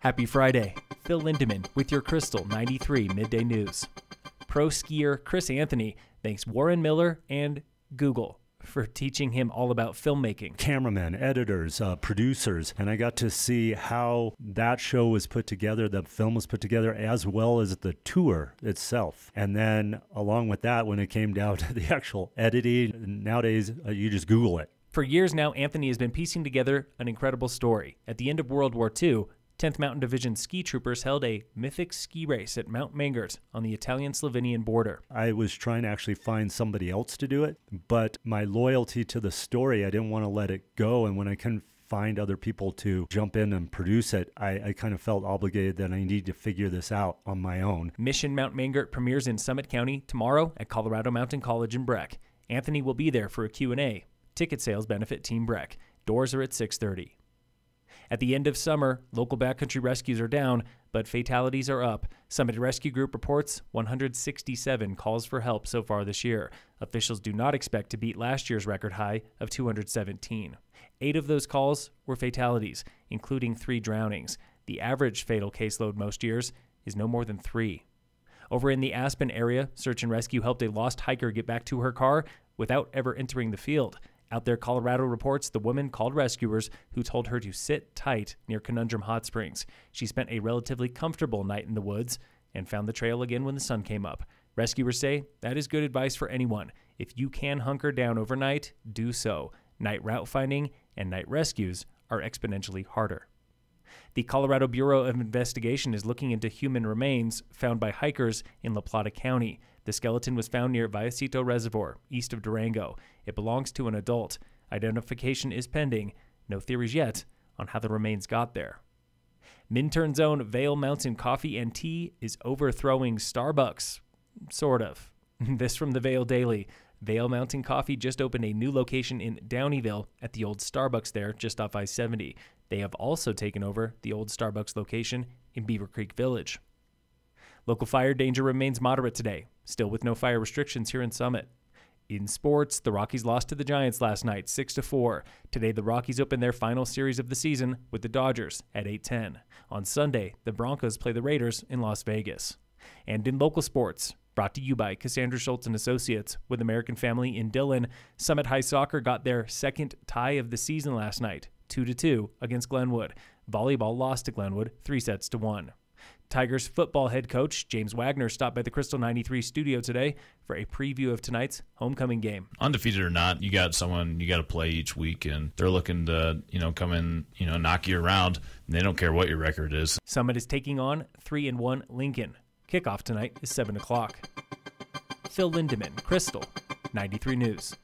Happy Friday. Phil Lindemann with your Krystal 93 Midday News. Pro skier Chris Anthony thanks Warren Miller and Google for teaching him all about filmmaking. Cameramen, editors, producers, and I got to see how that show was put together, the film was put together, as well as the tour itself. And then along with that, when it came down to the actual editing, nowadays you just Google it. For years now, Anthony has been piecing together an incredible story. At the end of World War II, 10th Mountain Division ski troopers held a mythic ski race at Mount Mangart on the Italian-Slovenian border. I was trying to actually find somebody else to do it, but my loyalty to the story, I didn't want to let it go. And when I couldn't find other people to jump in and produce it, I kind of felt obligated that I needed to figure this out on my own. Mission Mount Mangart premieres in Summit County tomorrow at Colorado Mountain College in Breck. Anthony will be there for a Q&A. Ticket sales benefit Team Breck. Doors are at 6:30. At the end of summer, local backcountry rescues are down, but fatalities are up. Summit Rescue Group reports 167 calls for help so far this year. Officials do not expect to beat last year's record high of 217. 8 of those calls were fatalities, including 3 drownings. The average fatal caseload most years is no more than 3. Over in the Aspen area, search and rescue helped a lost hiker get back to her car without ever entering the field. Out there, Colorado reports the woman called rescuers who told her to sit tight near Conundrum Hot Springs. She spent a relatively comfortable night in the woods and found the trail again when the sun came up. Rescuers say that is good advice for anyone. If you can hunker down overnight, do so. Night route finding and night rescues are exponentially harder. The Colorado Bureau of Investigation is looking into human remains found by hikers in La Plata County. The skeleton was found near Vallecito Reservoir, east of Durango. It belongs to an adult. Identification is pending. No theories yet on how the remains got there. Minturn's own Vail Mountain Coffee and Tea is overthrowing Starbucks. Sort of. This from the Vail Daily. Vail Mountain Coffee just opened a new location in Downeyville at the old Starbucks there just off I-70. They have also taken over the old Starbucks location in Beaver Creek Village. Local fire danger remains moderate today, still with no fire restrictions here in Summit. In sports, the Rockies lost to the Giants last night, 6-4. Today, the Rockies open their final series of the season with the Dodgers at 8:10. On Sunday, the Broncos play the Raiders in Las Vegas. And in local sports, brought to you by Cassandra Schultz and Associates with American Family in Dillon, Summit High Soccer got their second tie of the season last night, 2-2 against Glenwood. Volleyball lost to Glenwood 3-1. Tigers football head coach James Wagner stopped by the Krystal 93 studio today for a preview of tonight's homecoming game. Undefeated or not, you got someone you got to play each week, and they're looking to, come in, knock you around, and they don't care what your record is. Summit is taking on 3-1 Lincoln. Kickoff tonight is 7 o'clock. Phil Lindemann, Krystal 93 News.